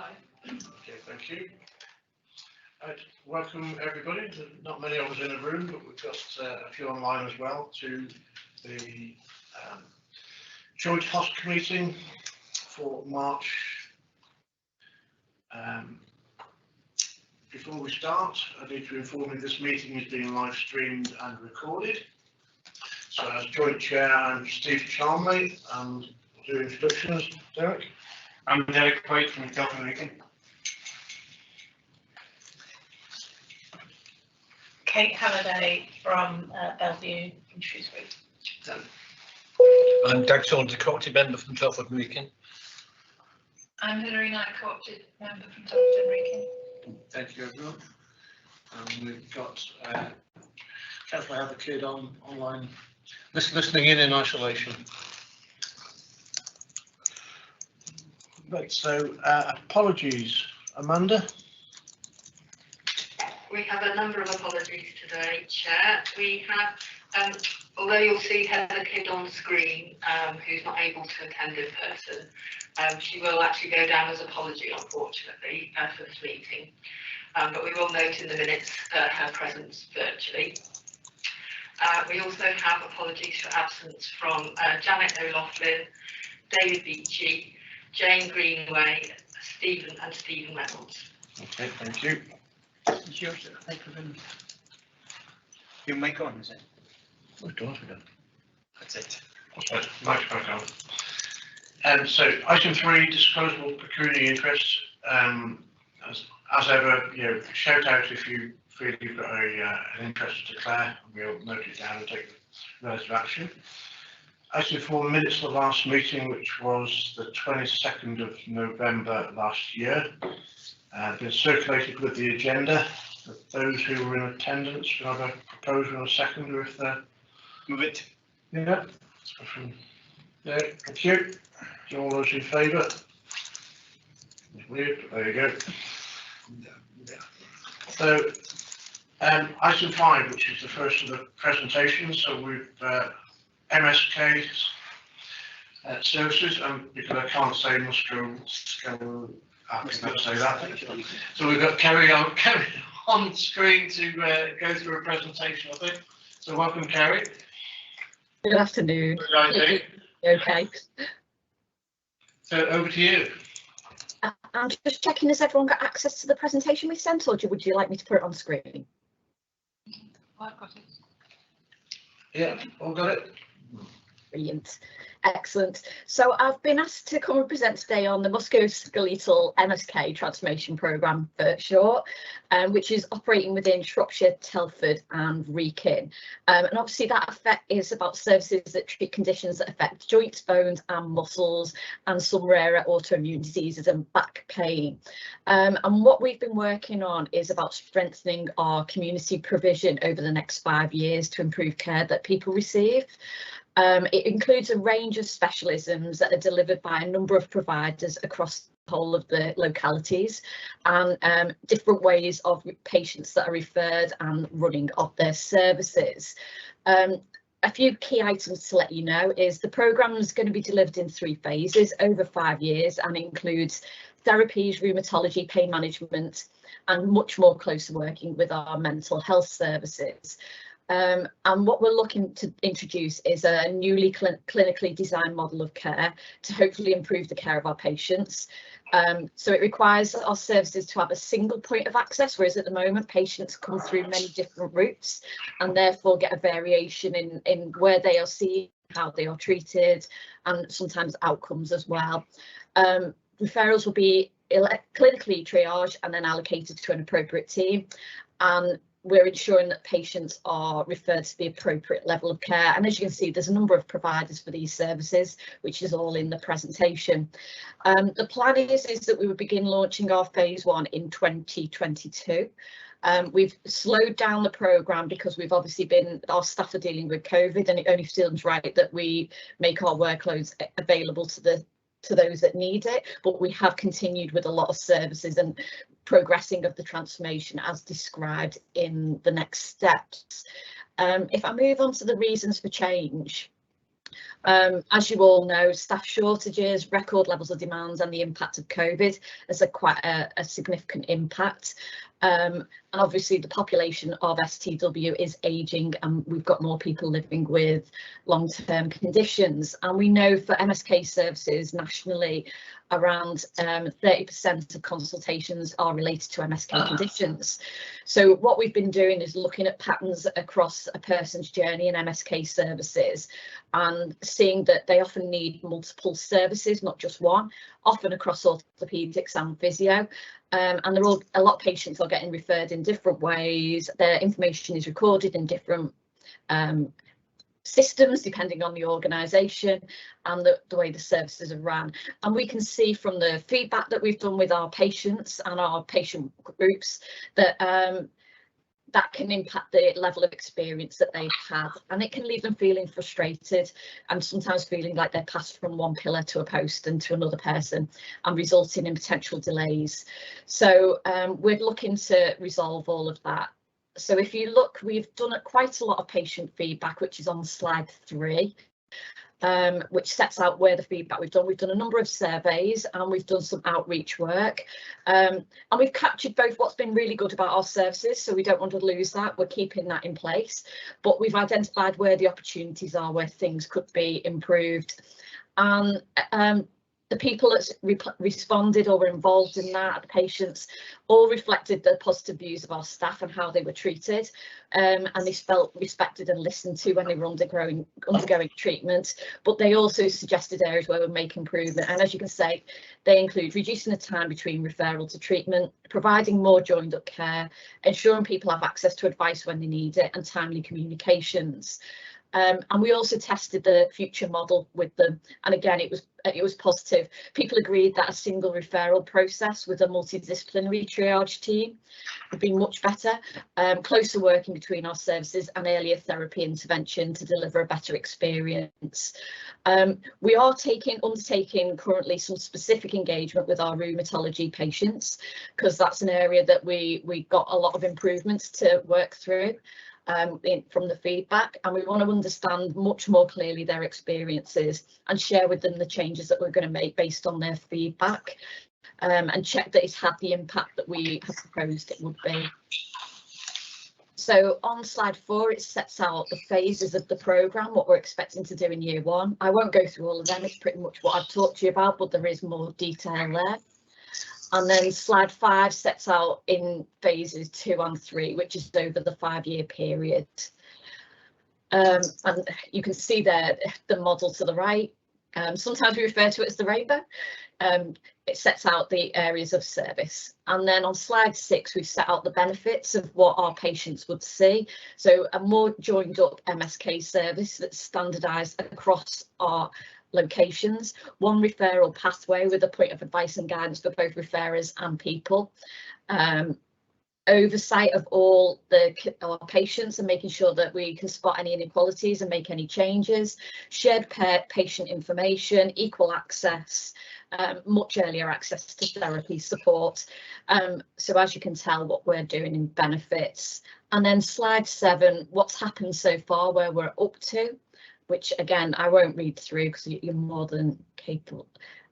Okay, thank you. Welcome everybody. There's not many of us in the room, but we've got a few online as well to the joint hospital meeting for March. Before we start, I need to inform you this meeting is being live streamed and recorded. So as joint chair, I'm Steve Charmley, and I'll do introductions. Derek? I'm Derek White from Untitled Chapter. Kate Halliday from Bellevue in Shrewsbury. I'm Doug Saunders, co-opted member from Telford and Wrekin. I'm Hilary Knight, co-opted member from Telford and Wrekin. Thank you, everyone. We've got Councillor Heather Kidd online, listening in isolation. Right, so apologies, Amanda. We have a number of apologies today, Chair. We have, although you'll see Heather Kidd on screen, who's not able to attend in person, she will actually go down as apology, unfortunately, for this meeting. But we will note in the minutes her presence virtually. We also have apologies for absence from Janet O'Loughlin, David Beachy, Jane Greenway, Stephen Reynolds. Okay, thank you. Is yours your mic on, is it? Of course we do. That's it. Right, microphone on. So item 3, disposable pecuniary interest. As ever, shout out if you feel you've got an interest to declare. We'll note it down and take relative action. Item 4, minutes of the last meeting, which was the 22nd of November last year. Been circulated with the agenda. Those who were in attendance, can I have a proposal and a seconder if they're... Move it. Yeah. Yeah, thank you. All those in favour? Weird, but there you go. So, item 5, which is the first of the presentations. So we've MSK services, and because I can't say musculoskeletal. I can say that. So we've got Kerry on screen to go through a presentation, I think. So welcome, Kerry. Good afternoon. Okay. So over to you. I'm just checking, has everyone got access to the presentation we sent, or would you like me to put it on screen? I've got it. Yeah, all got it. Brilliant. Excellent. So I've been asked to come and present today on the Musculoskeletal MSK Transformation Programme for short, which is operating within Shropshire, Telford and Wrekin. And obviously that is about services that treat conditions that affect joints, bones and muscles, and some rarer autoimmune diseases and back pain. And what we've been working on is about strengthening our community provision over the next 5 years to improve care that people receive. It includes a range of specialisms that are delivered by a number of providers across the whole of the localities, and different ways of patients that are referred and running of their services. A few key items to let you know is the programme is going to be delivered in 3 phases over 5 years, and includes therapies, rheumatology, pain management, and much more closer working with our mental health services. And what we're looking to introduce is a newly clinically designed model of care to hopefully improve the care of our patients. So it requires our services to have a single point of access, whereas at the moment patients come through many different routes and therefore get a variation in where they are seen, how they are treated, and sometimes outcomes as well. Referrals will be clinically triaged and then allocated to an appropriate team, and we're ensuring that patients are referred to the appropriate level of care. And as you can see, there's a number of providers for these services, which is all in the presentation. The plan is that we will begin launching our phase 1 in 2022. We've slowed down the programme because we've obviously our staff are dealing with COVID, and it only seems right that we make our workloads available to those that need it, but we have continued with a lot of services and progressing of the transformation as described in the next steps. If I move on to the reasons for change, As you all know, staff shortages, record levels of demand and the impact of COVID has had quite a significant impact. And obviously the population of STW is ageing and we've got more people living with long-term conditions. And we know for MSK services nationally, around 30% of consultations are related to MSK conditions. So what we've been doing is looking at patterns across a person's journey in MSK services and seeing that they often need multiple services, not just one, often across orthopaedics and physio. And a lot of patients are getting referred in different ways. Their information is recorded in different systems depending on the organisation and the way the services are run. And we can see from the feedback that we've done with our patients and our patient groups that that can impact the level of experience that they've had, and it can leave them feeling frustrated and sometimes feeling like they're passed from one pillar to a post and to another person and resulting in potential delays. So we're looking to resolve all of that. So if you look, we've done quite a lot of patient feedback, which is on slide 3. Which sets out where the feedback we've done. We've done a number of surveys and we've done some outreach work, and we've captured both what's been really good about our services, so we don't want to lose that, we're keeping that in place, but we've identified where the opportunities are, where things could be improved. And the people that responded or were involved in that, the patients, all reflected the positive views of our staff and how they were treated, and they felt respected and listened to when they were undergoing treatment. But they also suggested areas where we make improvement, and as you can see, they include reducing the time between referral to treatment, providing more joined up care, ensuring people have access to advice when they need it, and timely communications. And we also tested the future model with them, and again it was positive. People agreed that a single referral process with a multidisciplinary triage team would be much better, closer working between our services and earlier therapy intervention to deliver a better experience. We are undertaking currently some specific engagement with our rheumatology patients, because that's an area that we got a lot of improvements to work through. From the feedback, and we want to understand much more clearly their experiences and share with them the changes that we're going to make based on their feedback, and check that it's had the impact that we have proposed it would be. So on slide 4, it sets out the phases of the programme, what we're expecting to do in year 1. I won't go through all of them, it's pretty much what I've talked to you about, but there is more detail there. And then slide 5 sets out in phases 2 and 3, which is over the 5-year period. And you can see there the model to the right. Sometimes we refer to it as the rainbow. It sets out the areas of service. And then on slide 6, we've set out the benefits of what our patients would see. So a more joined up MSK service that's standardised across our locations, one referral pathway with a point of advice and guidance for both referrers and people, oversight of all our patients and making sure that we can spot any inequalities and make any changes, shared patient information, equal access, much earlier access to therapy support. So as you can tell, what we're doing in benefits. And then slide 7, what's happened so far, where we're up to, which again I won't read through because you're more than capable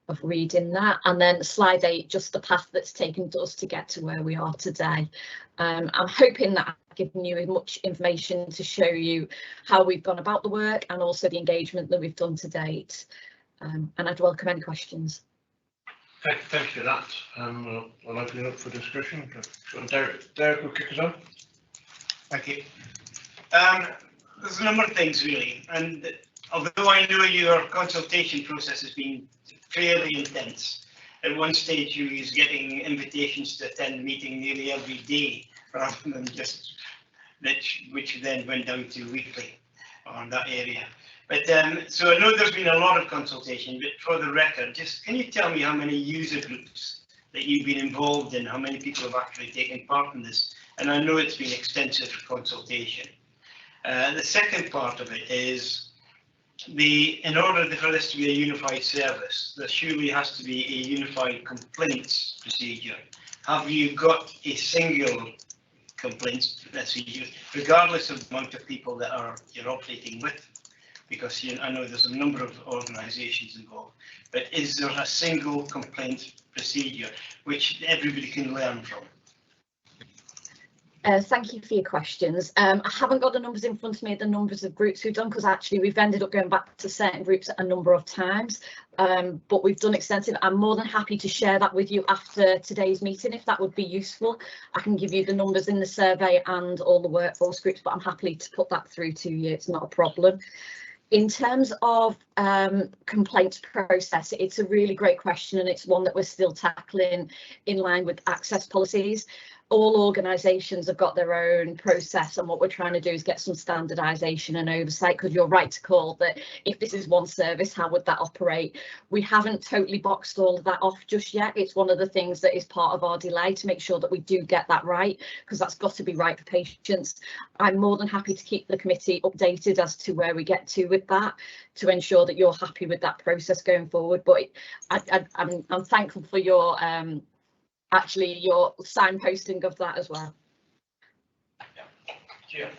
of reading that. And then slide 8, just the path that's taken us to get to where we are today. I'm hoping that I've given you as much information to show you how we've gone about the work and also the engagement that we've done to date. And I'd welcome any questions. Thank you for that. I'll open it up for discussion. Derek will kick us off. Thank you. There's a number of things really, and although I know your consultation process has been fairly intense, at one stage you was getting invitations to attend the meeting nearly every day rather than just which then went down to weekly on that area. But so I know there's been a lot of consultation, but for the record, just can you tell me how many user groups that you've been involved in, how many people have actually taken part in this? And I know it's been extensive consultation. The second part of it is in order for this to be a unified service, there surely has to be a unified complaints procedure. Have you got a single complaints procedure, regardless of the amount of people that you're operating with? because I know there's a number of organisations involved, but is there a single complaint procedure which everybody can learn from? Thank you for your questions. I haven't got the numbers in front of me, the numbers of groups we've done, because actually we've ended up going back to certain groups a number of times, but we've done extensive. I'm more than happy to share that with you after today's meeting, if that would be useful. I can give you the numbers in the survey and all the workforce groups, but I'm happy to put that through to you. It's not a problem. In terms of complaints process, it's a really great question, and it's one that we're still tackling in line with access policies. All organisations have got their own process, and what we're trying to do is get some standardisation and oversight, because you're right to call that if this is one service, how would that operate? We haven't totally boxed all of that off just yet. It's one of the things that is part of our delay, to make sure that we do get that right, because that's got to be right for patients. I'm more than happy to keep the committee updated as to where we get to with that, to ensure that you're happy with that process going forward. But I'm thankful for your actually your signposting of that as well. Yeah.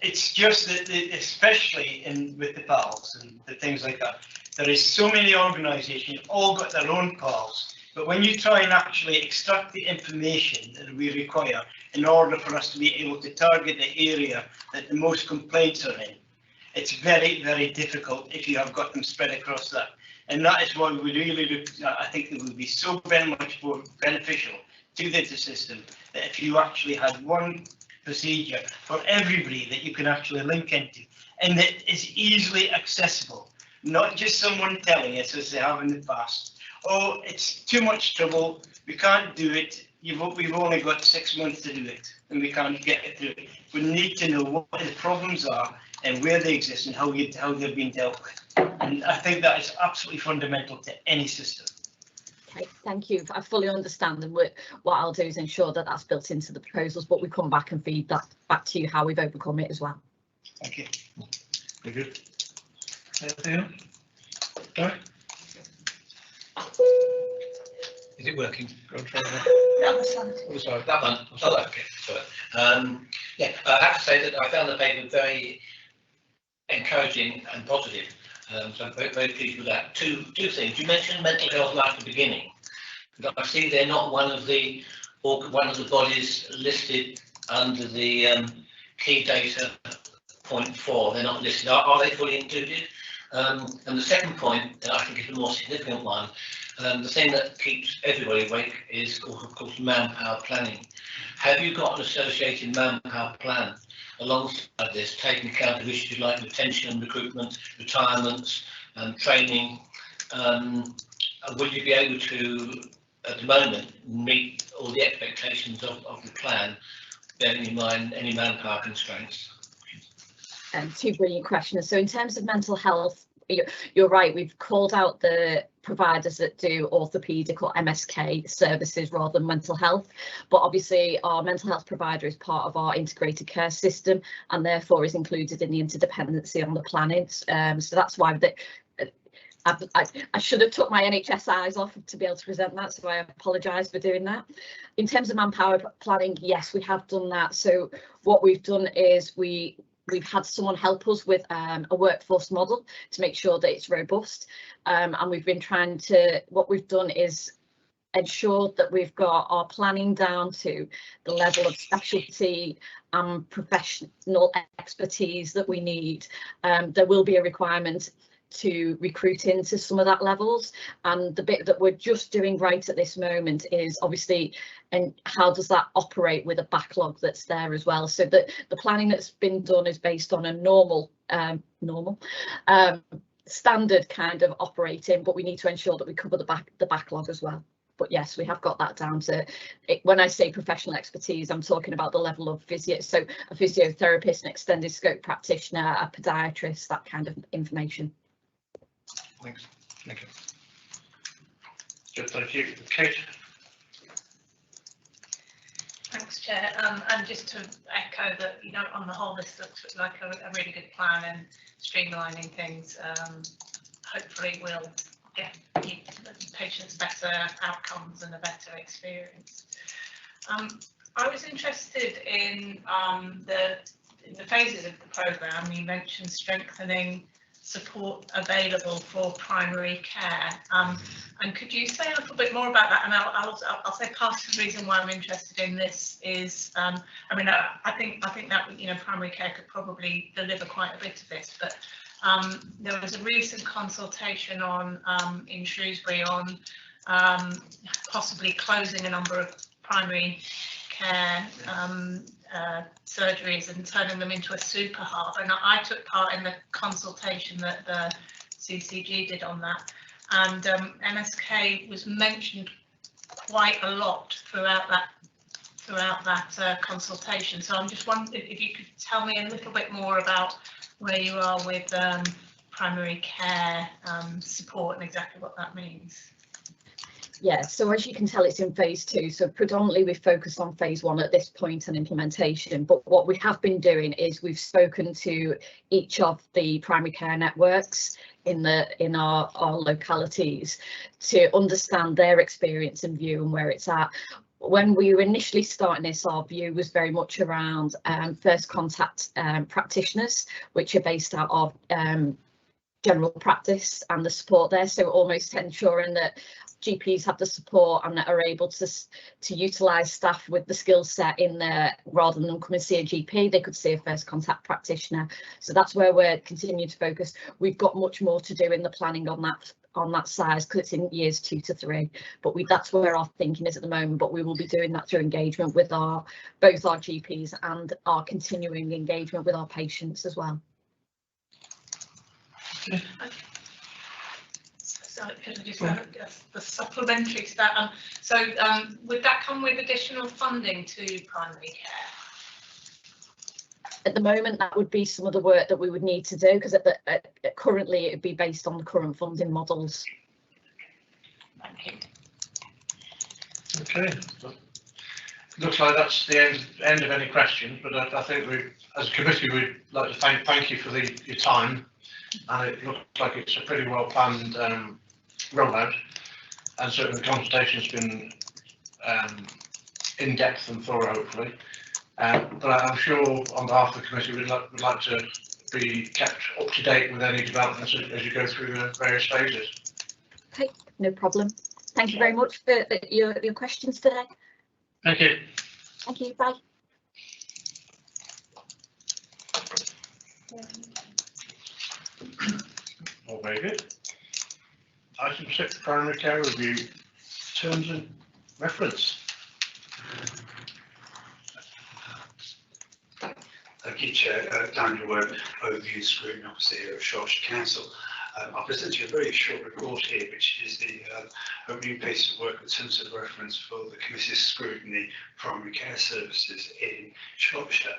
It's just that, especially with the PALs and the things like that, there is so many organisations all got their own PALs, but when you try and actually extract the information that we require in order for us to be able to target the area that the most complaints are in, it's very, very difficult if you have got them spread across that. And that is why we really look, I think it would be so very much more beneficial to the system that if you actually had one procedure for everybody that you can actually link into, and that is easily accessible, not just someone telling us, as they have in the past, oh, it's too much trouble, we can't do it, we've only got 6 months to do it, and we can't get it through. We need to know what the problems are and where they exist and how they've been dealt with. And I think that is absolutely fundamental to any system. Okay, thank you. I fully understand, and what I'll do is ensure that that's built into the proposals, but we come back and feed that back to you how we've overcome it as well. Thank you. Very good. Anything else? Sorry? Is it working? Go and try that. Oh, sorry, that one. Oh, okay. Sorry. Yeah, I have to say that I found the paper very encouraging and positive. So I'm very, very pleased with that. Two things. You mentioned mental health right at the beginning. But I see they're not one of the bodies listed under the key data point 4. They're not listed. Are they fully included? And the second point, I think is the more significant one, the thing that keeps everybody awake is, of course, manpower planning. Have you got an associated manpower plan alongside this, taking account of issues like retention, recruitment, retirements, training? Will you be able to, at the moment, meet all the expectations of the plan, bearing in mind any manpower constraints? Two brilliant questions. So in terms of mental health, you're right, we've called out the providers that do orthopaedic or MSK services rather than mental health, but obviously our mental health provider is part of our integrated care system and therefore is included in the interdependency on the planning. So that's why I should have took my NHS eyes off to be able to present that, so I apologise for doing that. In terms of manpower planning, yes, we have done that. So what we've done is we've had someone help us with a workforce model to make sure that it's robust, and we've been trying to, what we've done is ensure that we've got our planning down to the level of specialty and professional expertise that we need. There will be a requirement to recruit into some of that levels, and the bit that we're just doing right at this moment is obviously, and how does that operate with a backlog that's there as well, so that the planning that's been done is based on a normal standard kind of operating, but we need to ensure that we cover the backlog as well. But yes, we have got that down to it. When I say professional expertise, I'm talking about the level of physio, so a physiotherapist, an extended scope practitioner, a podiatrist, that kind of information. Thanks. Thank you. Good, thank you. Kate? Thanks, Chair. And just to echo that, on the whole, this looks like a really good plan, and streamlining things hopefully will get patients better outcomes and a better experience. I was interested in the phases of the programme. You mentioned strengthening support available for primary care. And could you say a little bit more about that? And I'll say part of the reason why I'm interested in this is, I mean, I think that, you know, primary care could probably deliver quite a bit of this, but there was a recent consultation on in Shrewsbury on possibly closing a number of primary care surgeries and turning them into a super hub, and I took part in the consultation that the CCG did on that, and MSK was mentioned quite a lot throughout that consultation. So I'm just wondering if you could tell me a little bit more about where you are with primary care support and exactly what that means. Yeah, so as you can tell, it's in phase 2. So predominantly we focused on phase 1 at this point and implementation. But what we have been doing is we've spoken to each of the primary care networks in our localities to understand their experience and view and where it's at. When we were initially starting this, our view was very much around first contact practitioners, which are based out of general practice and the support there. So almost ensuring that GPs have the support and that are able to utilise staff with the skill set in there, rather than come and see a GP, they could see a first contact practitioner. So that's where we're continuing to focus. We've got much more to do in the planning on that size, because it's in years 2 to 3, but that's where our thinking is at the moment. But we will be doing that through engagement with both our GPs and our continuing engagement with our patients as well. So just the supplementary to that. Would that come with additional funding to primary care? At the moment, that would be some of the work that we would need to do, because currently it would be based on the current funding models. Thank you. Okay. Looks like that's the end of any questions, but I think we, as a committee, we'd like to thank you for your time, and it looks like it's a pretty well planned rollout, and certainly the consultation has been in depth and thorough, hopefully. But I'm sure on behalf of the committee we'd like to be kept up to date with any developments as you go through the various phases. Okay, no problem. Thank you very much for your questions today. Thank you. Thank you. Bye. Oh, very good. Item 6, primary care review, terms and reference. Thank you, Chair. Daniel Webb, Overview Scrutiny Officer here at Shropshire Council. I'll present you a very short report here, which is the opening piece of work in terms of reference for the Committee's Scrutiny Primary Care Services in Shropshire.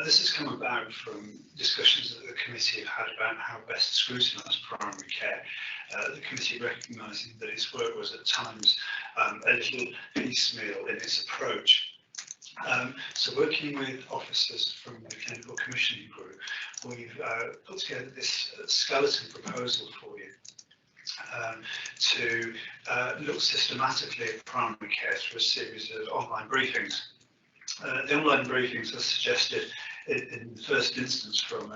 This has come about from discussions that the Committee have had about how best to scrutinise primary care. The Committee recognising that its work was at times a little piecemeal in its approach. So working with officers from the Clinical Commissioning Group, we've put together this skeleton proposal for you to look systematically at primary care through a series of online briefings. The online briefings are suggested in the first instance from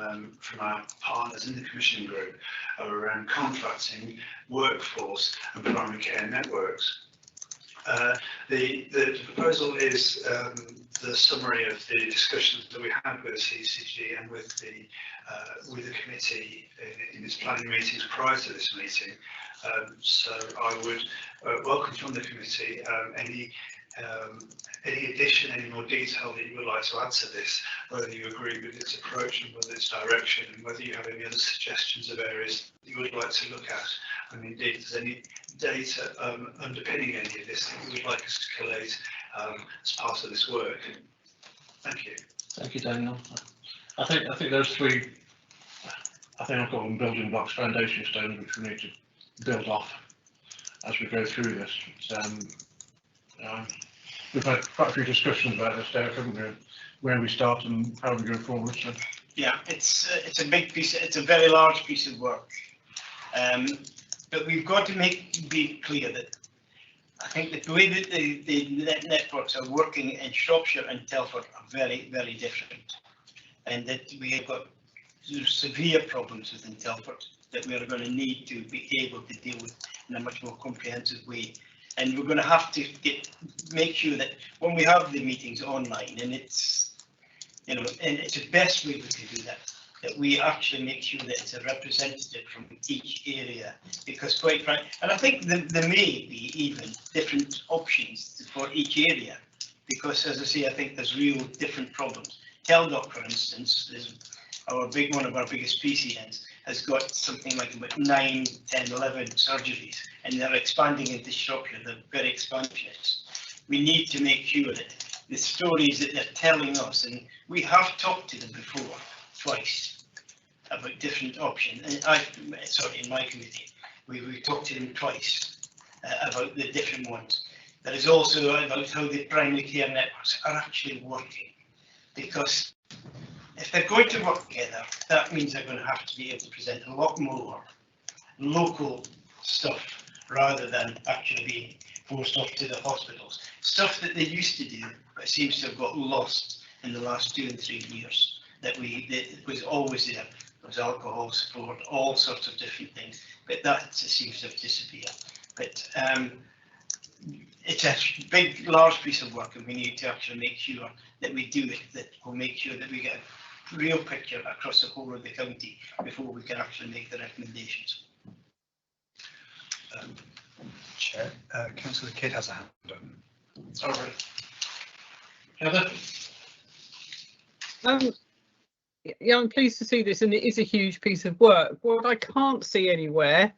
our partners in the commissioning group are around contracting, workforce and primary care networks. The proposal is the summary of the discussions that we had with the CCG and with the committee in its planning meetings prior to this meeting. So I would welcome from the committee any addition, any more detail that you would like to add to this, whether you agree with its approach and with its direction, and whether you have any other suggestions of areas that you would like to look at, and indeed if there's any data underpinning any of this that you would like us to collate as part of this work. Thank you. Thank you, Daniel. I think those three, I think I've got them building blocks, foundation stones, which we need to build off as we go through this. We've had quite a few discussions about this, Derek, haven't we? Where we start and how we go forward. So. Yeah, it's a big piece. It's a very large piece of work, but we've got to be clear that I think the way that the networks are working in Shropshire and Telford are very, very different, and that we have got severe problems within Telford that we are going to need to be able to deal with in a much more comprehensive way. And we're going to have to make sure that when we have the meetings online, and it's, you know, and it's the best way we can do that, that we actually make sure that it's a representative from each area, because quite frankly, and I think there may be even different options for each area, because as I say, I think there's real different problems. TELDOC, for instance, is one of our biggest PCNs, has got something like about 9, 10, 11 surgeries, and they're expanding into Shropshire. They're very expansionist. We need to make sure that the stories that they're telling us, and we have talked to them before, twice, about different options. And in my committee, we talked to them twice about the different ones. There is also about how the primary care networks are actually working, because if they're going to work together, that means they're going to have to be able to present a lot more local stuff rather than actually being forced off to the hospitals. Stuff that they used to do, but seems to have got lost in the last 2 and 3 years. That was always there. There was alcohol support, all sorts of different things, but that seems to have disappeared. But it's a big, large piece of work, and we need to actually make sure that we do it, that will make sure that we get a real picture across the whole of the county before we can actually make the recommendations. Chair, Councillor Kidd has a hand up. All right. Heather? Yeah, I'm pleased to see this, and it is a huge piece of work. What I can't see anywhere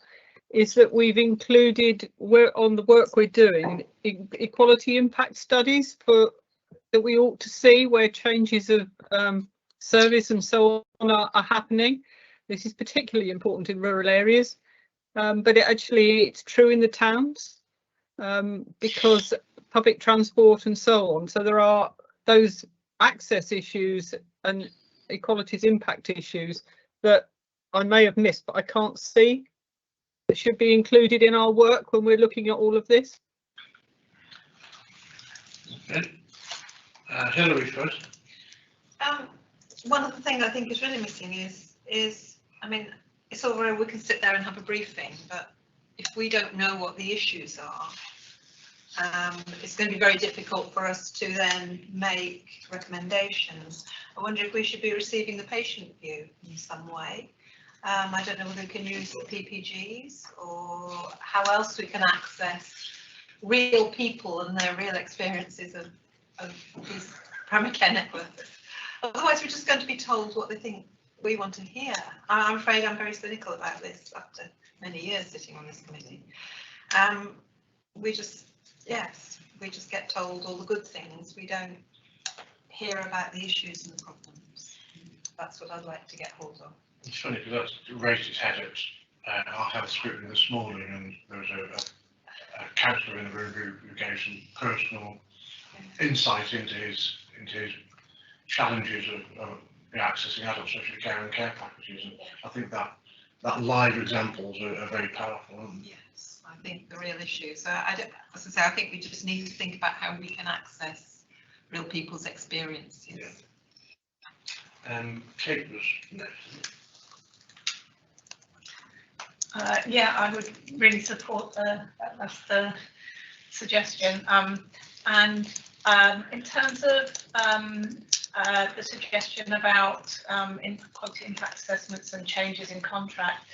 is that we've included on the work we're doing equality impact studies that we ought to see where changes of service and so on are happening. This is particularly important in rural areas, but it's true in the towns because public transport and so on. So there are those access issues and equalities impact issues that I may have missed, but I can't see that should be included in our work when we're looking at all of this. Okay. Hilary first. One of the things I think is really missing is I mean, it's all right, we can sit there and have a briefing, but if we don't know what the issues are, it's going to be very difficult for us to then make recommendations. I wonder if we should be receiving the patient view in some way. I don't know whether we can use the PPGs or how else we can access real people and their real experiences of these primary care networks. Otherwise, we're just going to be told what they think we want to hear. I'm afraid I'm very cynical about this after many years sitting on this committee. We just get told all the good things. We don't hear about the issues and the problems. That's what I'd like to get hold of. It's funny because that raised its head at our health scrutiny this morning, and there was a counsellor in the room who gave some personal insight into his challenges of accessing adult social care and care packages, and I think that live examples are very powerful. Yes, I think the real issues. As I say, I think we just need to think about how we can access real people's experiences. Yeah. Kate was next. Yeah, I would really support that's the suggestion. And in terms of the suggestion about quality impact assessments and changes in contract,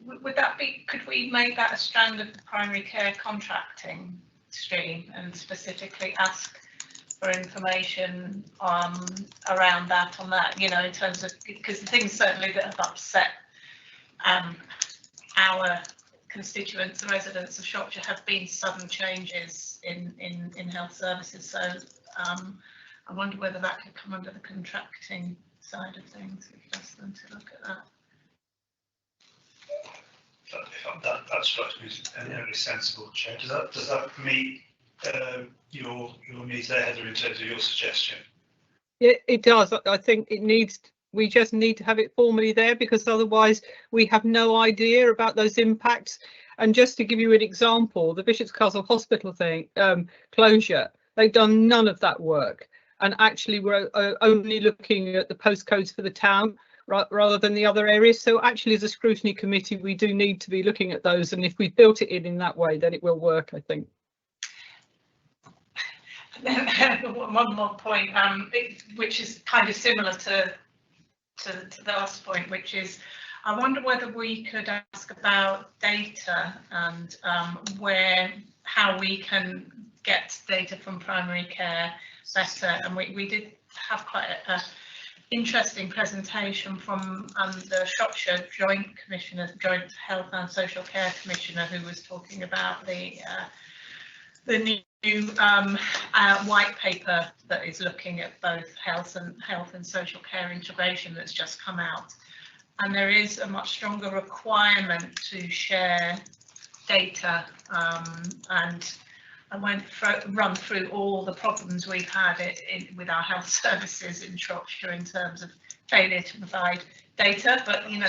would that be? Could we make that a strand of the primary care contracting stream and specifically ask for information around that on that? You know, in terms of, because the things certainly that have upset our constituents, the residents of Shropshire, have been sudden changes in health services. So I wonder whether that could come under the contracting side of things. If you ask them to look at that. That strikes me as a very sensible, Chair. Does that meet your needs there, Heather, in terms of your suggestion? Yeah, it does. I think it needs. We just need to have it formally there, because otherwise we have no idea about those impacts. And just to give you an example, the Bishop's Castle Hospital closure, they've done none of that work. And actually we're only looking at the postcodes for the town, rather than the other areas. So actually, as a scrutiny committee, we do need to be looking at those, and if we built it in that way, then it will work, I think. One more point, which is kind of similar to the last point, which is I wonder whether we could ask about data and how we can get data from primary care better. And we did have quite a interesting presentation from the Shropshire Joint Commissioner, Joint Health and Social Care Commissioner, who was talking about the new white paper that is looking at both health and social care integration that's just come out. And there is a much stronger requirement to share data, and I won't run through all the problems we've had with our health services in Shropshire in terms of failure to provide data, but you know,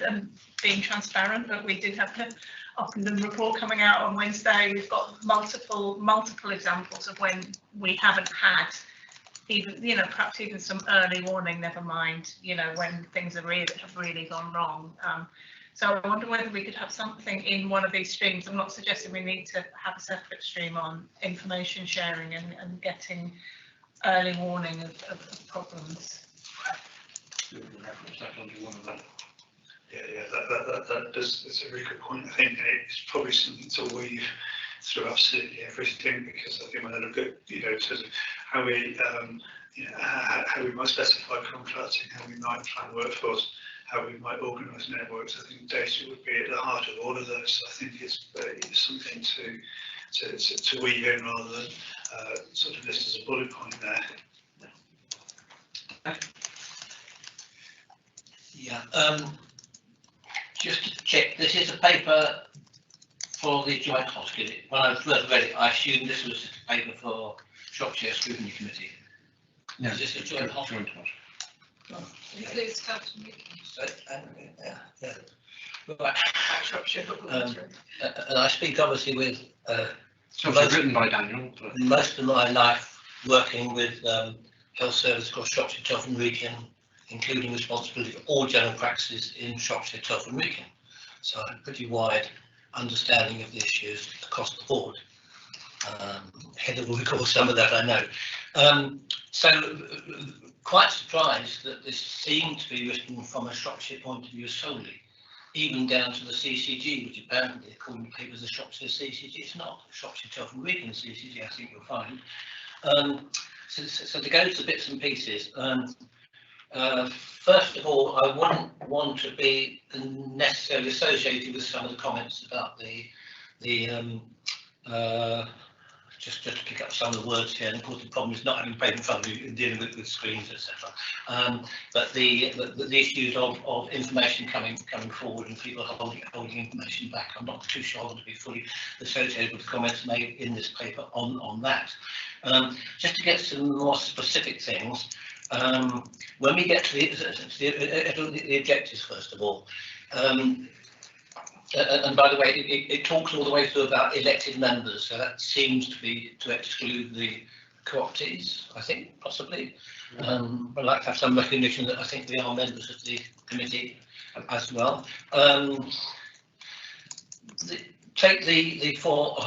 and being transparent, but we do have the Ockenden report coming out on Wednesday. We've got multiple examples of when we haven't had even, you know, perhaps even some early warning, never mind, you know, when things have really gone wrong. So I wonder whether we could have something in one of these streams. I'm not suggesting we need to have a separate stream on information sharing and getting early warning of problems. Yeah, that's a really good point. I think it's probably something to weave through absolutely everything, because I think when I look at, you know, in terms of how we, how we might specify contracting, how we might plan workforce, how we might organise networks, I think data would be at the heart of all of those. I think it's something to weave in rather than sort of list as a bullet point there. Yeah. Just to check, this is a paper for the Joint Hospital. When I first read it, I assumed this was a paper for Shropshire Scrutiny Committee. No, is this a Joint Hospital? Oh, includes health and yeah. Right. Shropshire. And I speak obviously with written by Daniel. But most of my life working with health service across Shropshire, Tuff and Wrekin, including responsibility for all general practices in Shropshire, Tuff and Wrekin. So I have a pretty wide understanding of the issues across the board. Heather will recall some of that, I know. So quite surprised that this seemed to be written from a Shropshire point of view solely, even down to the CCG, which apparently according to papers the Shropshire CCG. It's not Shropshire, Tuff and Wrekin CCG, I think you'll find. So to go to the bits and pieces, first of all, I wouldn't want to be necessarily associated with some of the comments about just to pick up some of the words here, and of course the problem is not having paper in front of you and dealing with screens, etc. But the issues of information coming forward and people holding information back, I'm not too sure I want to be fully associated with the comments made in this paper on that. Just to get some more specific things, when we get to the objectives, first of all, and by the way, it talks all the way through about elected members, so that seems to exclude the co-optees, I think, possibly. I'd like to have some recognition that I think we are members of the committee as well. Take the four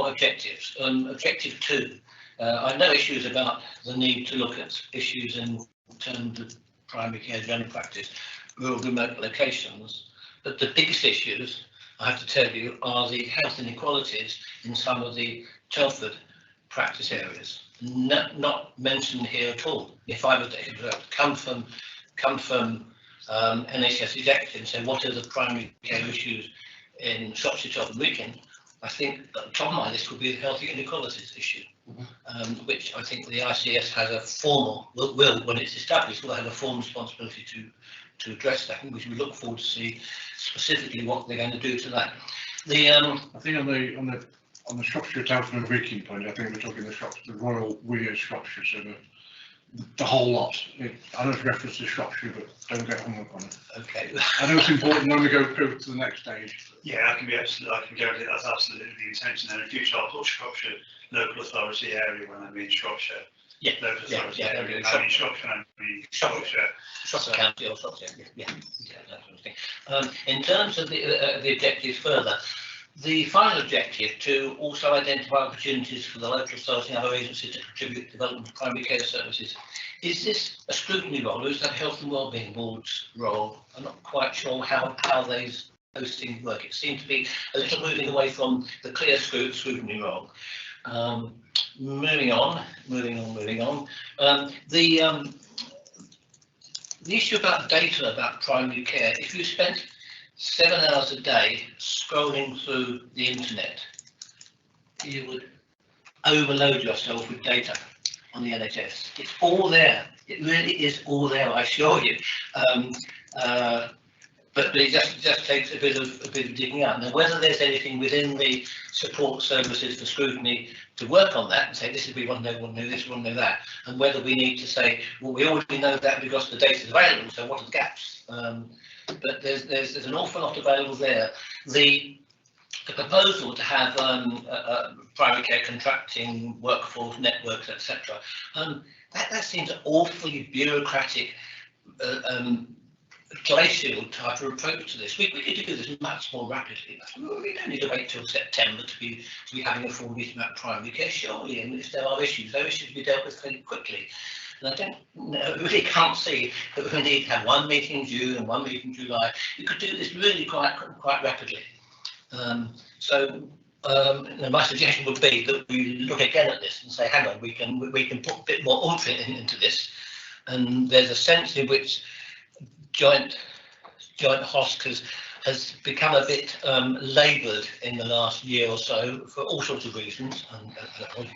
objectives. Objective 2. I have no issues about the need to look at issues in terms of primary care general practice, rural remote locations. But the biggest issues, I have to tell you, are the health inequalities in some of the Telford practice areas. Not mentioned here at all. If I were to come from NHS executive and say what are the primary care issues in Shropshire, Tuff and Wrekin, I think at the top of my list would be the health inequalities issue, which I think the ICS has a formal, will when it's established, will have a formal responsibility to address that, and we look forward to see specifically what they're going to do to that. I think on the Shropshire, Telford and Wrekin point, I think we're talking the Royal Weir Shropshire, so the whole lot. I know it's reference to Shropshire, but don't get hung up on it. Okay. I know it's important when we go to the next stage. Yeah, I can guarantee that's absolutely the intention. And in future, I'll put Shropshire local authority area when I mean Shropshire. Yeah, local yeah, authority, yeah, and yeah, in Shropshire and the Shropshire. Shropshire. Shropshire County or Shropshire, yeah, that sort of thing. In terms of the objectives further, the final objective to also identify opportunities for the local authority and other agencies to contribute to the development of primary care services. Is this a scrutiny role, or is that Health and Wellbeing Board's role? I'm not quite sure how those things work. It seems to be a little moving away from the clear scrutiny role. Moving on. The issue about data about primary care, if you spent 7 hours a day scrolling through the internet, you would overload yourself with data on the NHS. It's all there. It really is all there, I assure you. But it just takes a bit of digging out. Now, whether there's anything within the support services for scrutiny to work on that and say, this is we want to know, we want to know this, we want to know that, and whether we need to say, well, we already know that because the data is available, so what are the gaps? But there's an awful lot available there. The proposal to have primary care contracting, workforce networks, etc. That seems an awfully bureaucratic, glacial type of approach to this. We could do this much more rapidly. We don't need to wait till September to be having a full meeting about primary care, surely. And if there are issues, those issues will be dealt with fairly quickly. And I really can't see that we need to have one meeting in June and one meeting in July. You could do this really quite rapidly. My suggestion would be that we look again at this and say, hang on, we can put a bit more oomph into this. And there's a sense in which joint HOSC has become a bit laboured in the last year or so for all sorts of reasons, and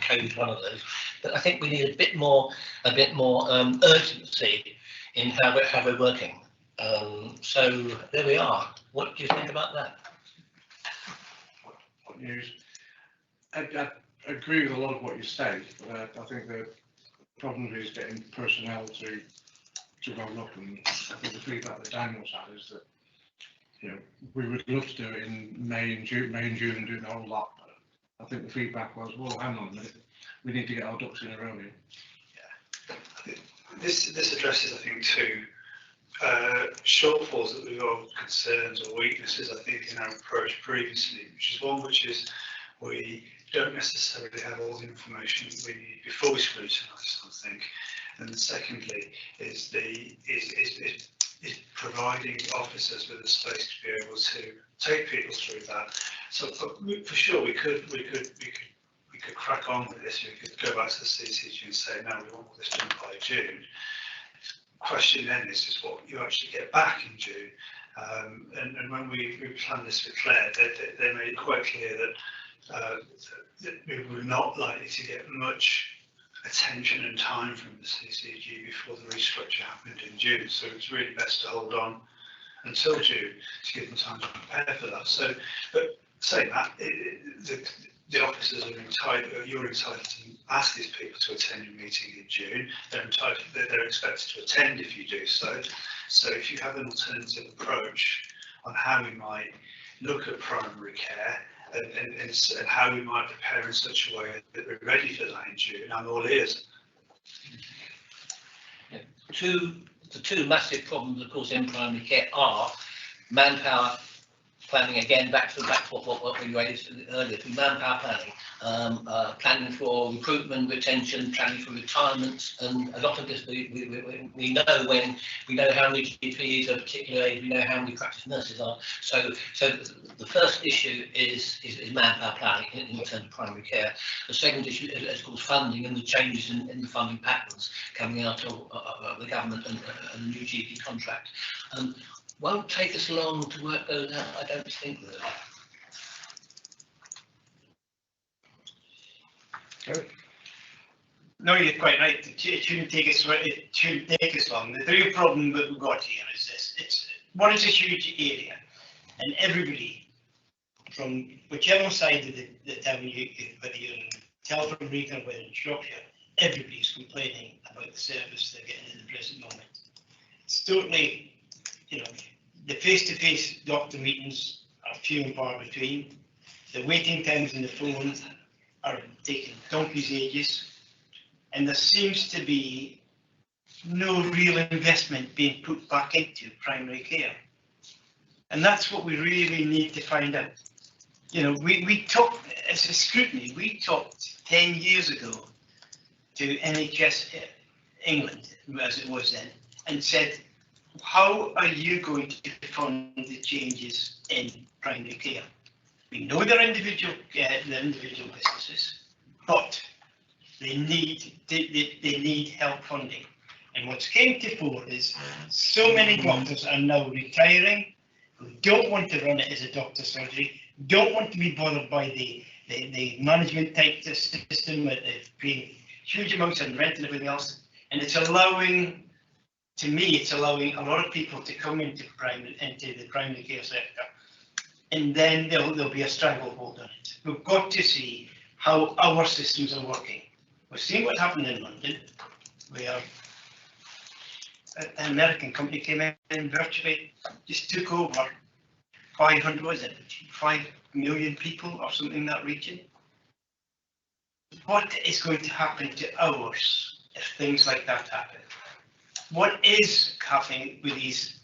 COVID is one of those. But I think we need a bit more urgency in how we're working. So there we are. What do you think about that? What news? I agree with a lot of what you say, but I think the problem is getting personnel to go look, and I think the feedback that Daniel's had is that, you know, we would love to do it in May and June and do the whole lot, but I think the feedback was, well, hang on a minute, we need to get our ducks in a row here. Yeah, I think this addresses, I think, two shortfalls that we've got, concerns or weaknesses, I think, in our approach previously, which is one which is we don't necessarily have all the information we need before we scrutinise something. And secondly, is providing officers with a space to be able to take people through that. So for sure, we could crack on with this. We could go back to the CCG and say, no, we want all this done by June. Question then is just what you actually get back in June. And when we planned this with Claire, they made it quite clear that we were not likely to get much attention and time from the CCG before the restructure happened in June. So it's really best to hold on until June to give them time to prepare for that. So, but saying that, the officers are entitled, you're entitled to ask these people to attend your meeting in June. They're expected to attend if you do so. So if you have an alternative approach on how we might look at primary care, and how we might prepare in such a way that we're ready for that in June, I'm all ears. Yeah. The two massive problems, of course, in primary care are manpower planning. Again, back to what we raised earlier, to manpower planning, planning for recruitment, retention, planning for retirements, and a lot of this we know when we know how many GPs are a particular age, we know how many practice nurses are. So the first issue is manpower planning in terms of primary care. The second issue is of course funding and the changes in the funding patterns coming out of the government and the new GP contract. Won't take us long to work those out, I don't think, really. No, you're quite right. It shouldn't take us long. The real problem that we've got here is this. It's a huge area, and everybody from whichever side of the town, whether you're in Telford, Brecon, or whether in Shropshire, everybody's complaining about the service they're getting in the present moment. It's totally, the face-to-face doctor meetings are few and far between. The waiting times on the phone are taking donkey's ages. and there seems to be no real investment being put back into primary care. And that's what we really need to find out. You know, we talked, as a scrutiny, we talked 10 years ago to NHS England, as it was then, and said, how are you going to fund the changes in primary care? We know they're individual businesses, but they need help funding. And what's came to fore is so many doctors are now retiring who don't want to run it as a doctor's surgery, don't want to be bothered by the management type system that they've paid huge amounts of rent and everything else. And it's allowing, to me, it's allowing a lot of people to come into the primary care sector, and then there'll be a stranglehold on it. We've got to see how our systems are working. We've seen what happened in London, where an American company came in and virtually just took over 500, was it 5 million people or something in that region. What is going to happen to ours if things like that happen? What is happening with these?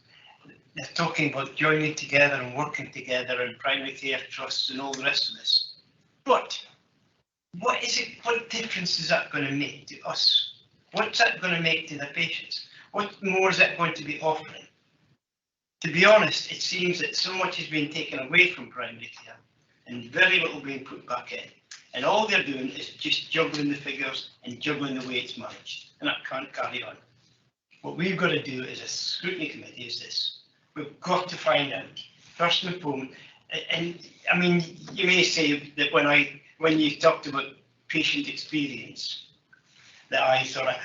They're talking about joining together and working together and primary care trusts and all the rest of this. But what is it? What difference is that going to make to us? What's that going to make to the patients? What more is that going to be offering? To be honest, it seems that so much is being taken away from primary care and very little being put back in. And all they're doing is just juggling the figures and juggling the way it's managed. And that can't carry on. What we've got to do as a scrutiny committee is this. We've got to find out, first and foremost, and I mean, you may say that when you talked about patient experience, that I sort of,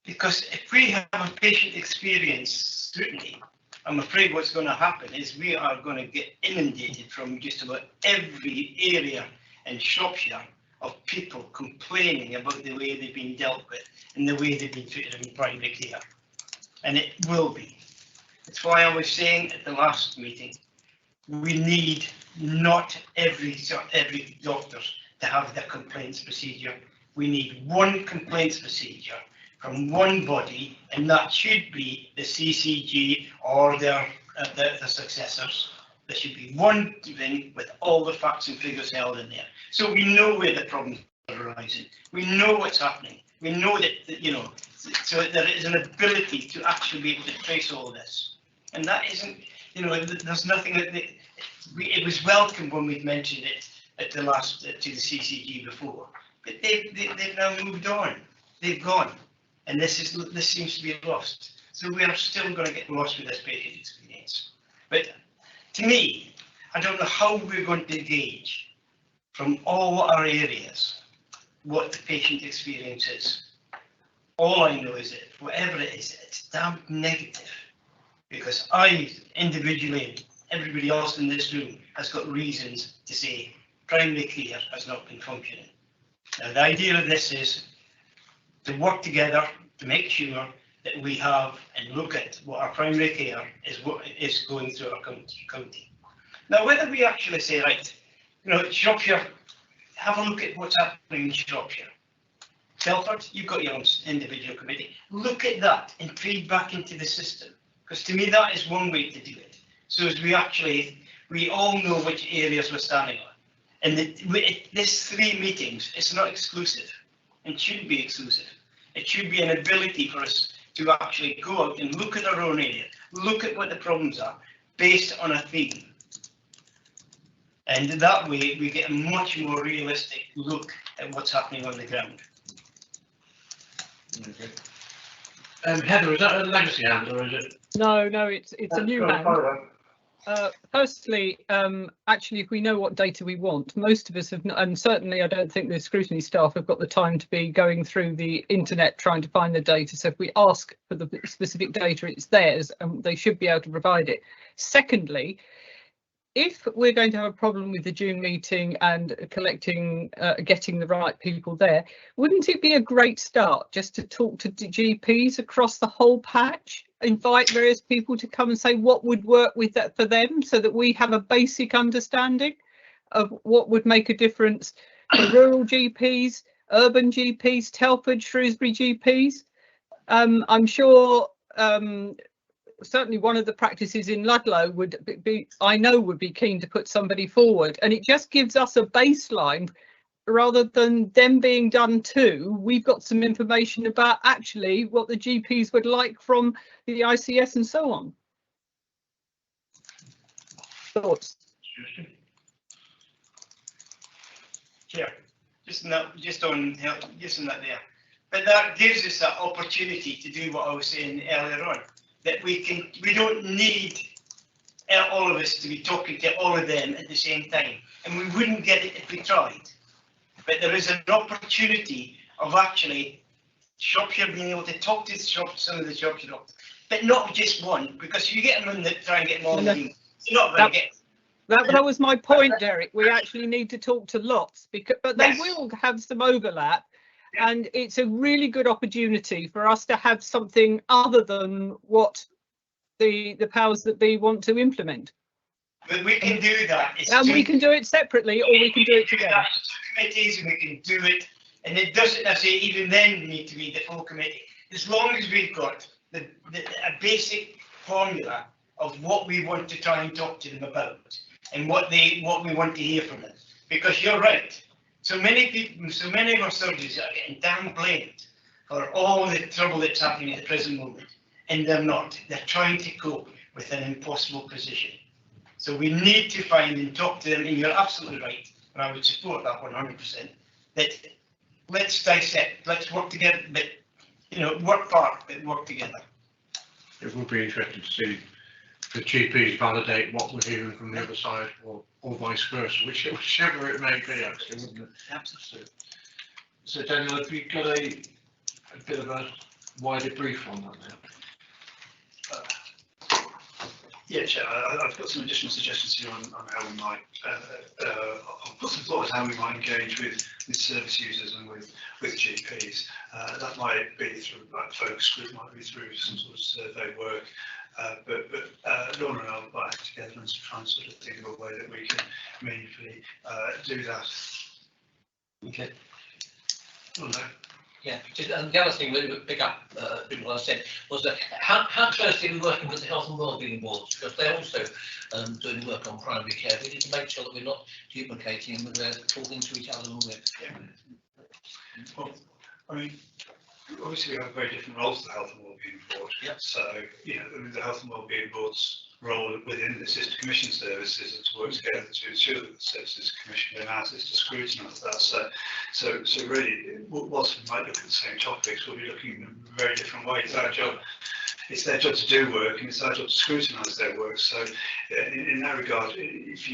because if we have a patient experience scrutiny, I'm afraid what's going to happen is we are going to get inundated from just about every area in Shropshire of people complaining about the way they've been dealt with and the way they've been treated in primary care. And it will be. That's why I was saying at the last meeting, we need not every doctor to have their complaints procedure. We need one complaints procedure from one body, and that should be the CCG or their successors. There should be one thing with all the facts and figures held in there. So we know where the problems are arising. We know what's happening. We know that, you know, so there is an ability to actually be able to trace all this. And that isn't, you know, there's nothing that it was welcome when we mentioned it at the last to the CCG before, but they've now moved on. They've gone, and this seems to be lost. So we are still going to get lost with this patient experience. But to me, I don't know how we're going to gauge from all our areas what the patient experience is. All I know is that whatever it is, it's damn negative. Because I individually, everybody else in this room has got reasons to say primary care has not been functioning. Now, the idea of this is to work together to make sure that we have and look at what our primary care is, what is going through our county. Now, whether we actually say, right, you know, Shropshire, have a look at what's happening in Shropshire. Telford, you've got your own individual committee. Look at that and feed back into the system. Because to me, that is one way to do it. So as we all know which areas we're standing on. And this 3 meetings, it's not exclusive. It shouldn't be exclusive. It should be an ability for us to actually go out and look at our own area, look at what the problems are, based on a theme. And that way, we get a much more realistic look at what's happening on the ground. Okay. Heather, is that a legacy hand or is it? No, it's a new hand. Firstly, actually, if we know what data we want, most of us have, and certainly I don't think the scrutiny staff have got the time to be going through the internet trying to find the data. So if we ask for the specific data, it's theirs and they should be able to provide it. Secondly, if we're going to have a problem with the June meeting and getting the right people there, wouldn't it be a great start just to talk to GPs across the whole patch, invite various people to come and say what would work with that for them, so that we have a basic understanding of what would make a difference for rural GPs urban GPs, Telford, Shrewsbury GPs. I'm sure certainly one of the practices in Ludlow would be, I know, would be keen to put somebody forward, and it just gives us a baseline rather than them being done too. We've got some information about actually what the GPs would like from the ICS and so on. Thoughts? Yeah, just on that there. But that gives us that opportunity to do what I was saying earlier on, that we don't need all of us to be talking to all of them at the same time, and we wouldn't get it if we tried. But there is an opportunity of actually Shropshire being able to talk to some of the Shropshire doctors, but not just one, because if you get them in that try and get them all, you're not going to get. That was my point, Derek. We actually need to talk to lots, but they Yes. will have some overlap, and it's a really good opportunity for us to have something other than what the powers that be want to implement. But we can do that. And we can do it separately, or we can do it together. Committees, and we can do it, and it doesn't necessarily even then need to be the full committee. As long as we've got a basic formula of what we want to try and talk to them about, and what we want to hear from them. Because you're right. So many people, so many of our surgeons are getting damn blamed for all the trouble that's happening at the present moment, and they're not. They're trying to cope with an impossible position. So we need to find and talk to them, and you're absolutely right, and I would support that 100%, that let's dissect, let's work together, but, work apart, but work together. It would be interesting to see the GPs validate what we're hearing from the other side, or vice versa, whichever it may be, actually, wouldn't it? Absolutely. So Daniel, have you got a bit of a wider brief on that now? Yeah, Chair, I've got some additional suggestions here on how we might, I've got some thoughts on how we might engage with service users and with GPs. That might be through focus group, might be through some sort of survey work, but Lorna and I will back together and try and sort of think of a way that we can meaningfully do that. Okay. Oh, no. Yeah, and the other thing we would pick up, what I said, was that how closely are we working with the health and wellbeing boards, because they're also doing work on primary care. We need to make sure that we're not duplicating and we're talking to each other. Well, I mean, obviously we have very different roles to the health and wellbeing board. Yep. So, the health and wellbeing board's role within this is to commission services and to work together to ensure that the services commissioned and ours is to scrutinise that. So really, whilst we might look at the same topics, we'll be looking in very different ways. Our job, it's their job to do work, and it's our job to scrutinise their work. So in that regard, if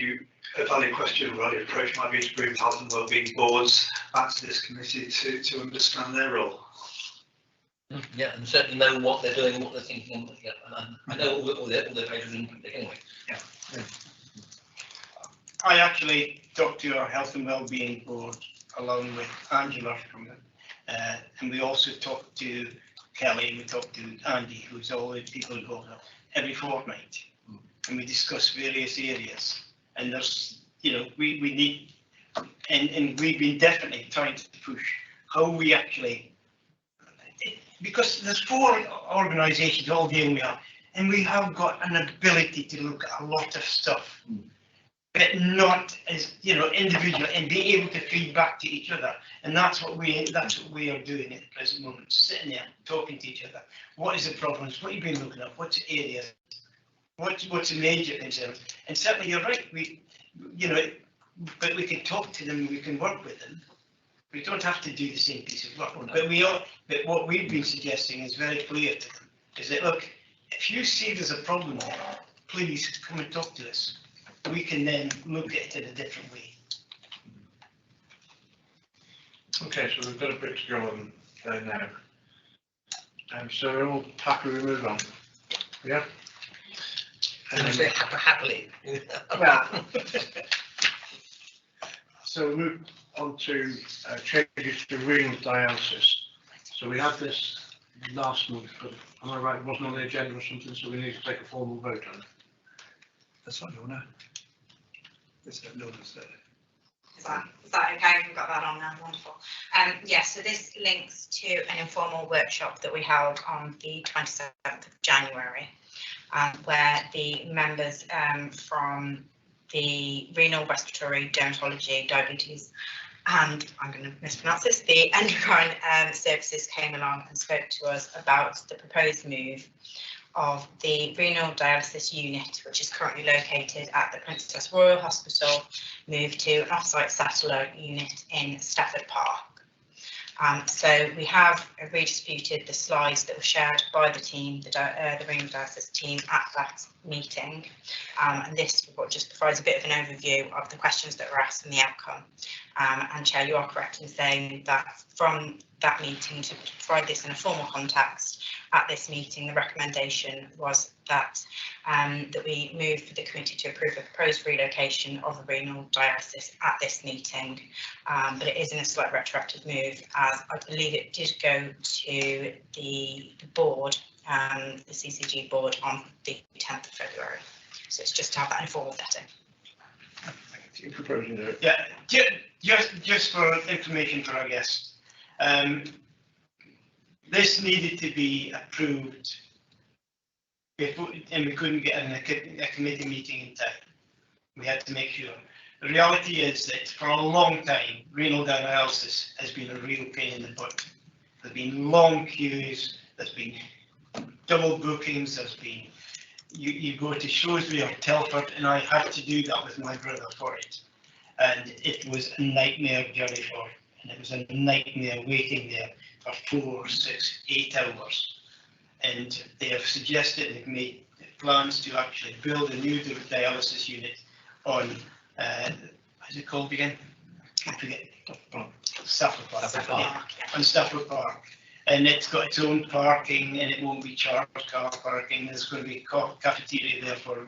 a valid question or valid approach might be to bring the health and wellbeing boards back to this committee to understand their role. Yeah, and certainly know what they're doing, what they're thinking. Yeah, and I know all their pages anyway. Yeah. I actually talked to our health and wellbeing board along with Angela from them, and we also talked to Kelly. We talked to Andy, who's all the people involved, every fortnight, and we discuss various areas. And there's, we need, and we've been definitely trying to push how we actually. Because there's 4 organisations all dealing with it, and we have got an ability to look at a lot of stuff, but not as individual, and be able to feed back to each other. And that's what we are doing at the present moment, sitting there talking to each other. What is the problems? What have you been looking at? What's the areas? What's the major concerns? And certainly you're right. But we can talk to them. We can work with them. We don't have to do the same piece of work, but But what we've been suggesting is very clear to them: is that, look, if you see there's a problem there, please come and talk to us. We can then look at it in a different way. Okay, so we've got a bit to go on there now. So we're all happy we move on. Yeah. Happily. Well, so we move on to changes to renal dialysis. So we had this last month, but am I right, it wasn't on the agenda or something, so we need to take a formal vote on it. That's not Lorna. It's Lorna's there. Is that okay? We've got that on now. Wonderful. Yes, so this links to an informal workshop that we held on the 27th of January, where the members from the renal, respiratory, dermatology, diabetes, and I'm going to mispronounce this, the endocrine services came along and spoke to us about the proposed move of the renal dialysis unit, which is currently located at the Princess Royal Hospital, moved to an off-site satellite unit in Stafford Park. So we have redisputed the slides that were shared by the team, the renal dialysis team at that meeting. And this report just provides a bit of an overview of the questions that were asked and the outcome. And Chair, you are correct in saying that from that meeting, to provide this in a formal context, at this meeting, the recommendation was that that we move for the committee to approve the proposed relocation of the renal dialysis at this meeting, but it is in a slight retroactive move, as I believe it did go to the board, the CCG board, on the 10th of February. So it's just to have that informal setting. You're proposing to it. Yeah, just for information for our guests. This needed to be approved before, and we couldn't get in a committee meeting in time. We had to make sure. The reality is that for a long time, renal dialysis has been a real pain in the butt. There's been long queues, there's been double bookings, there's been, you go to Shrewsbury or Telford, and I had to do that with my brother for it. And it was a nightmare journey for it. And it was a nightmare waiting there for 4, 6, 8 hours. And they have suggested, they've made plans to actually build a new dialysis unit on, what's it called again? I forget. Stafford Park. Yeah, on Stafford Park. And it's got its own parking, and it won't be charged car parking. There's going to be a cafeteria there for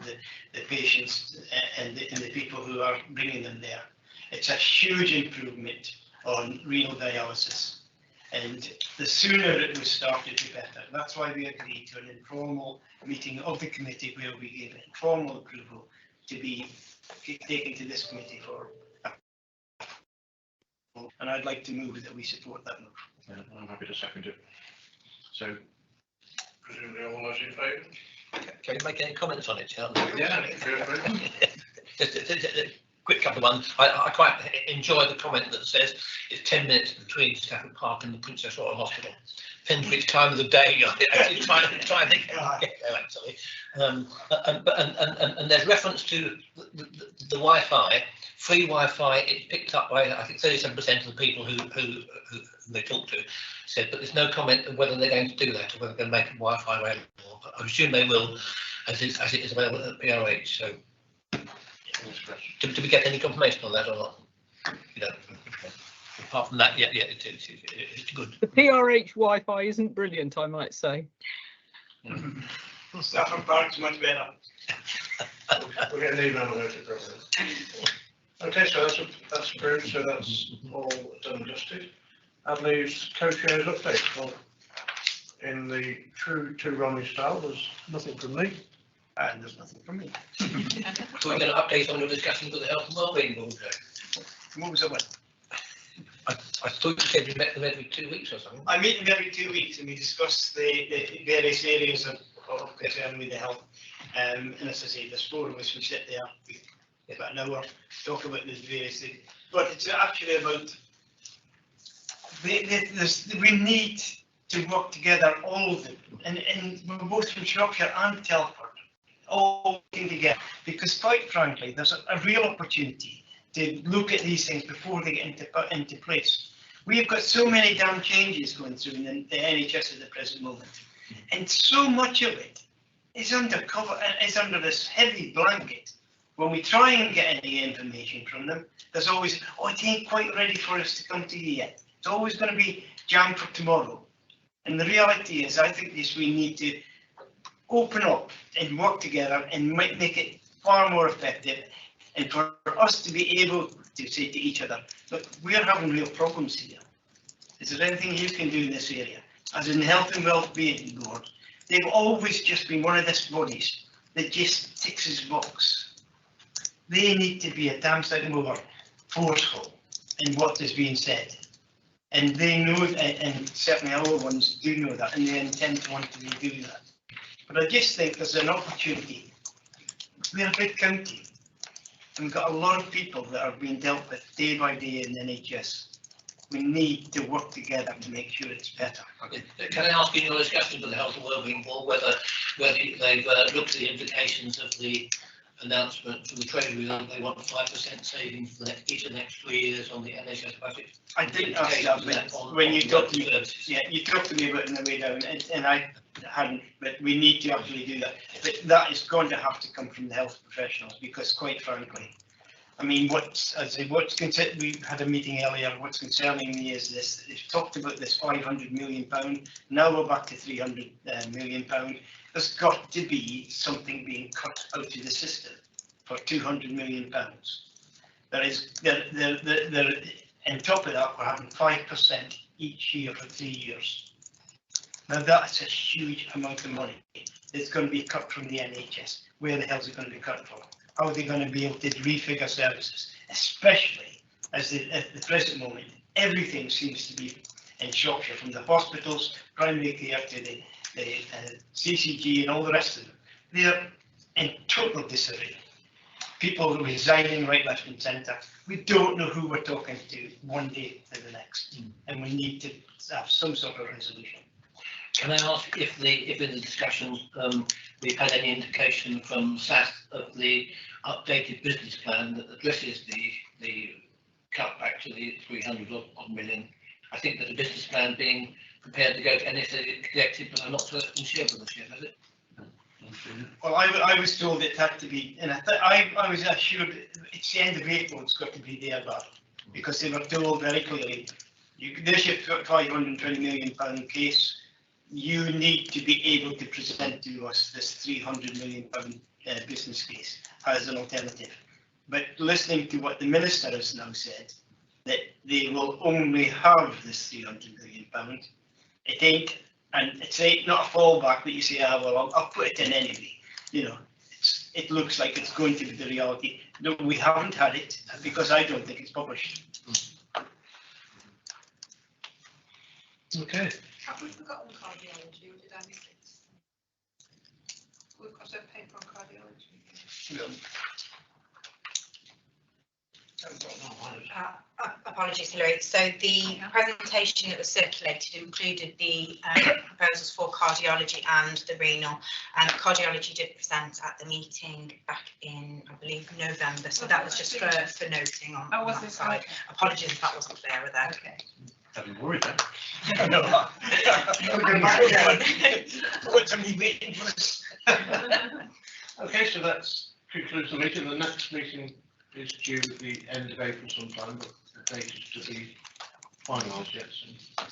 the patients and the people who are bringing them there. It's a huge improvement on renal dialysis, and the sooner it was started, the better. That's why we agreed to an informal meeting of the committee where we gave informal approval to be taken to this committee for approval. And I'd like to move that we support that move. Yeah, I'm happy to second it. So, presumably all those in favour? Can you make any comments on it? Yeah, feel free. Just a quick couple of ones. I quite enjoy the comment that says it's 10 minutes between Stafford Park and the Princess Royal Hospital. Depends which time of the day you're actually trying to get there, actually. And there's reference to the Wi-Fi. Free Wi-Fi is picked up by, I think, 37% of the people who they talk to said, but there's no comment of whether they're going to do that or whether they're going to make Wi-Fi available. But I assume they will, as it is available at PRH. So, do we get any confirmation on that or not? You know, apart from that, yeah, it's good. The PRH Wi-Fi isn't brilliant, I might say. Stafford Park's much better. We'll get an email on it. Okay, so that's approved, so that's all done and dusted. And leaves co-chairs update. Well, in the true Romney style, there's nothing from me. And there's nothing from me. So we're going to update on your discussions with the Health and Wellbeing Board. What was that one? I thought you said you met them every 2 weeks or something. I meet them every 2 weeks and we discuss the various areas of concern with the health. And as I say, there's 4 of us who sit there, we get about an hour, talk about the various things. But it's actually about, we need to work together, all of them. And we're both from Shropshire and Telford, all working together. Because quite frankly, there's a real opportunity to look at these things before they get into place. We've got so many damn changes going through in the NHS at the present moment, and so much of it is undercover and is under this heavy blanket. When we try and get any information from them, there's always, oh, it ain't quite ready for us to come to you yet. It's always going to be jammed for tomorrow. And the reality is, I think we need to open up and work together and make it far more effective. And for us to be able to say to each other, look, we're having real problems here. Is there anything you can do in this area? As in the Health and Wellbeing Board, they've always just been one of these bodies that just ticks its box. They need to be a damn sight more forceful in what is being said. And they know, and certainly our ones do know that, and they intend to want to do that. But I just think there's an opportunity. We're a big county, and we've got a lot of people that are being dealt with day by day in the NHS. We need to work together to make sure it's better. Can I ask in your discussion with the Health and Wellbeing Board whether they've looked at the implications of the announcement from the Treasury that they want 5% savings for each of the next 3 years on the NHS budget? I didn't ask that, but when you talked to me, yeah, you talked to me about it on the way down, and I hadn't, but we need to actually do that. But that is going to have to come from the health professionals, because quite frankly, I mean, we had a meeting earlier, what's concerning me is this, they've talked about this £500 million, now we're back to £300 million. There's got to be something being cut out of the system for £200 million. There is, on top of that, we're having 5% each year for 3 years. Now that's a huge amount of money. It's going to be cut from the NHS. Where the hell is it going to be cut from? How are they going to be able to refigure services, especially as at the present moment, everything seems to be in Shropshire, from the hospitals, primary care to the CCG and all the rest of them. They're in total disarray. People resigning right, left and centre. We don't know who we're talking to one day to the next, and we need to have some sort of resolution. Can I ask if in the discussions we've had any indication from SAS of the updated business plan that addresses the cut back to the 300 odd million? I think that the business plan being prepared to go to NSA executive, but I'm not certain shareholders yet, has it? Well, I was told it had to be, and I was assured it's the end of April, it's got to be there, but because they were told very clearly, there's your £520 million case. You need to be able to present to us this £300 million business case as an alternative. But listening to what the Minister has now said, that they will only have this £300 million, it ain't, and it's not a fallback that you say, well, I'll put it in anyway. You know, it looks like it's going to be the reality. No, we haven't had it because I don't think it's published. Okay. Have we forgotten cardiology, or did I miss it? We've got a paper on cardiology. No. Apologies, Hilary. So the presentation that was circulated included the proposals for cardiology and the renal. Cardiology did present at the meeting back in, I believe, November. So that was just for noting on, that side. Apologies if that wasn't clearer there. Okay. I've been worried then. What's me waiting for this? Okay, so that concludes the meeting. The next meeting is due at the end of April sometime, but the date is to be finalised yet. So